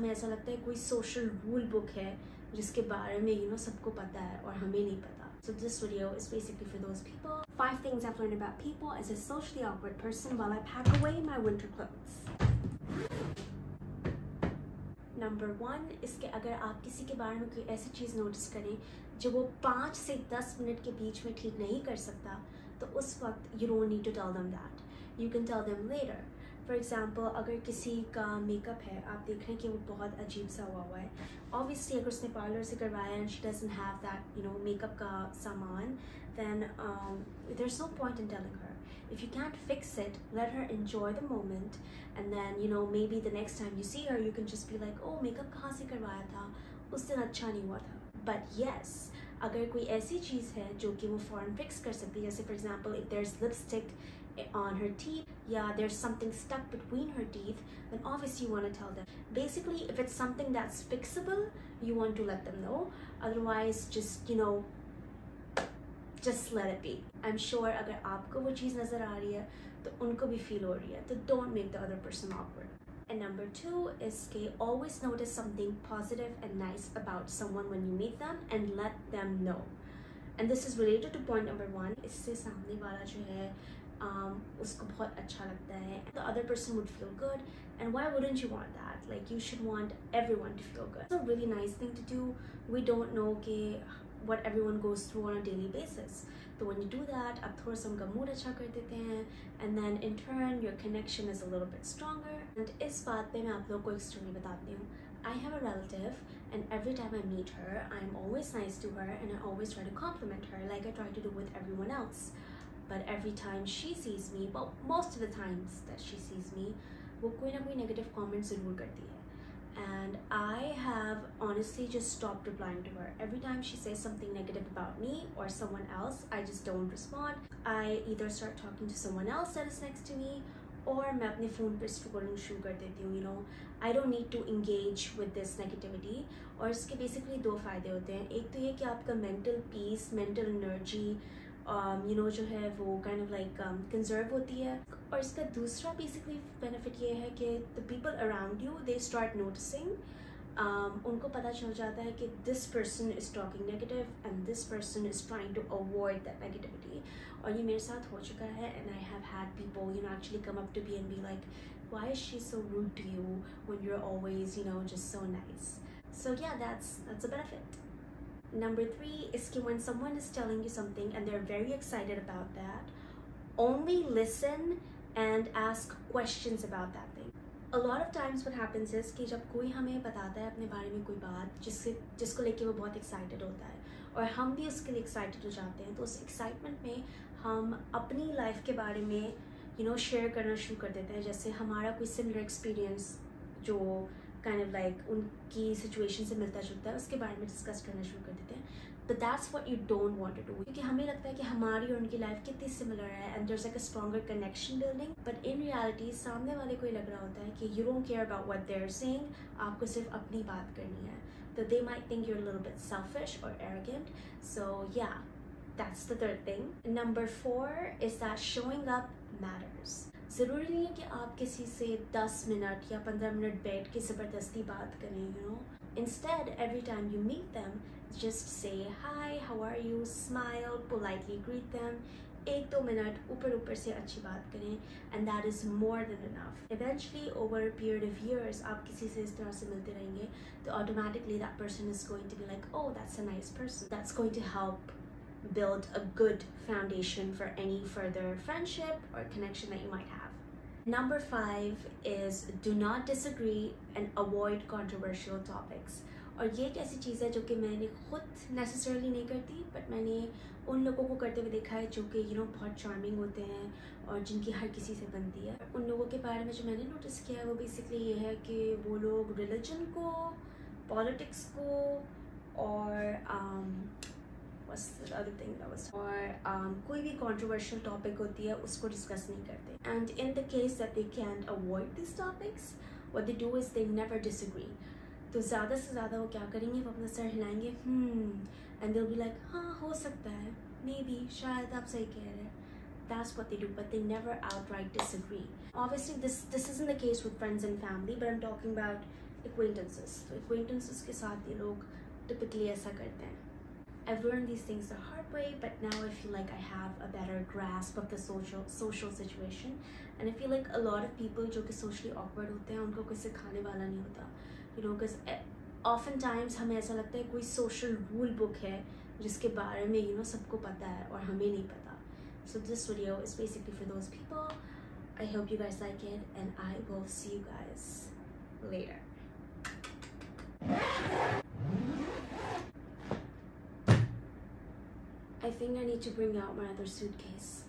हमें ऐसा लगता है कोई सोशल रूल बुक है जिसके बारे में सबको पता है और हमें नहीं पता. So this video is basically for those people. 5 things I've learned about people as a socially awkward person while I pack away my winter clothes. Number 1, इसके अगर आप किसी के बारे में कोई ऐसी चीज़ नोटिस करें जो वो 5 से 10 मिनट के बीच में ठीक नहीं कर सकता, तो उस वक्त you don't need to tell them that. You can tell them later. For example, अगर किसी का मेकअप है, आप देख रहे हैं कि वो बहुत अजीब सा हुआ है. Obviously, अगर उसने पार्लर से करवाया and she doesn't have that, makeup का सामान, then there's no point in telling her. If you can't fix it, let her enjoy the moment, and then maybe the next time you see her, you can just be like, oh, makeup कहाँ से करवाया था, उस दिन अच्छा नहीं हुआ था. But yes, अगर कोई ऐसी चीज़ है जो कि वो फौरन फिक्स कर सकती है, जैसे for example, if there's lipstick on her teeth, there's something stuck between her teeth, then obviously you want to tell them. Basically, if it's something that's fixable, you want to let them know. Otherwise, just let it be. I'm sure अगर आपको वो चीज़ नज़र आ रही है तो उनको भी feel हो रही है, तो don't make the other person awkward. And number 2 is कि always notice something positive and nice about someone when you meet them and let them know. And this is related to point number 1. इससे सामने वाला जो है उसको बहुत अच्छा लगता है. The other person would feel good, and why wouldn't you want that? Like, you should want everyone to feel good. It's a really nice thing to do. We don't know what everyone goes through on a daily basis. So when you do that, आप थोड़ा सा उनका mood अच्छा कर देते हैं, and then in turn your connection is a little bit stronger. And इस बात पे मैं आप लोगों को एक story बताती हूँ. I have a relative, and every time I meet her, I'm always nice to her, and I always try to compliment her like I try to do with everyone else. But every time she sees me, well, most of the times that she sees me, वो कोई ना कोई negative comment ज़रूर करती है. And I have honestly just stopped replying to her. Every time she says something negative about me or someone else, I just don't respond. I either start talking to someone else that is next to me, or मैं अपने phone पर scrolling शुरू कर देती हूँ. I don't need to engage with this negativity. और इसके basically 2 फ़ायदे होते हैं. एक तो ये कि आपका mental peace, mental energy, जो है वो kind of like conserve होती है. और इसका दूसरा basically benefit ये है कि the people around you, they start noticing. उनको पता चल जाता है कि this person is talking negative and this person is trying to avoid that negativity. और ये मेरे साथ हो चुका है, and I have had people actually come up to me and be like, why is she so rude to you when you're always just so nice. So yeah, that's a benefit. Number 3 is कि when someone is telling you something and they're very excited about that, only listen and ask questions about that thing. A lot of times what happens is कि जब कोई हमें बताता है अपने बारे में कोई बात जिसको लेके वो बहुत excited होता है और हम भी उसके लिए excited हो जाते हैं, तो उस excitement में हम अपनी life के बारे में share करना शुरू कर देते हैं. जैसे हमारा कोई similar experience जो kind of like उनकी situation से मिलता जुलता है, उसके बारे में discuss करना शुरू कर देते हैं. But that's what you don't want to do, क्योंकि हमें लगता है कि हमारी और उनकी life कितनी similar है and there's like a stronger connection building. But in reality सामने वाले को लग रहा होता है कि you don't care about what they're saying, आपको सिर्फ अपनी बात करनी है. So they might think you're a little bit selfish or arrogant. So yeah, that's the 3rd thing. Number 4 is that showing up matters. ज़रूरी नहीं है कि आप किसी से 10 मिनट या 15 मिनट बैठ के ज़बरदस्ती बात करें. Instead, every time you meet them, just say hi, how are you, smile, politely greet them. 1-2 minute ऊपर से अच्छी बात करें, and that is more than enough. Eventually, over a period of years, आप किसी से इस तरह से मिलते रहेंगे, तो automatically that person is going to be like, oh, that's a nice person. That's going to help build a good foundation for any further friendship or connection that you might have. Number 5 is do not disagree and avoid controversial topics. और ये एक ऐसी चीज़ है जो कि मैंने खुद necessarily नहीं करती, but मैंने उन लोगों को करते हुए देखा है जो कि बहुत charming होते हैं और जिनकी हर किसी से बनती है. उन लोगों के बारे में जो मैंने notice किया है वो basically ये है कि वो लोग religion को, politics को और what's the other thing that was और कोई भी controversial topic होती है उसको discuss नहीं करते. And in the case that they can't avoid these topics, what they do is they never disagree. तो ज़्यादा से ज़्यादा वो क्या करेंगे, वो अपना sir हिलाएंगे and they'll be like, हाँ हो सकता है, maybe, शायद आप सही कह रहे हैं. That's what they do, but they never outright disagree. Obviously, this isn't the case with friends and family, but I'm talking about acquaintances. तो acquaintances के साथ ये लोग typically ऐसा करते हैं. I've learned these things the hard way, but now I feel like I have a better grasp of the social situation, and I feel like a lot of people जो कि socially awkward होते हैं उनको कोई सिखाने वाला नहीं होता, you know, because oftentimes हमें ऐसा लगता है कोई social rule book है जिसके बारे में you know सबको पता है और हमें नहीं पता. So this video is basically for those people. I hope you guys like it, and I will see you guys later. I think I need to bring out my other suitcase.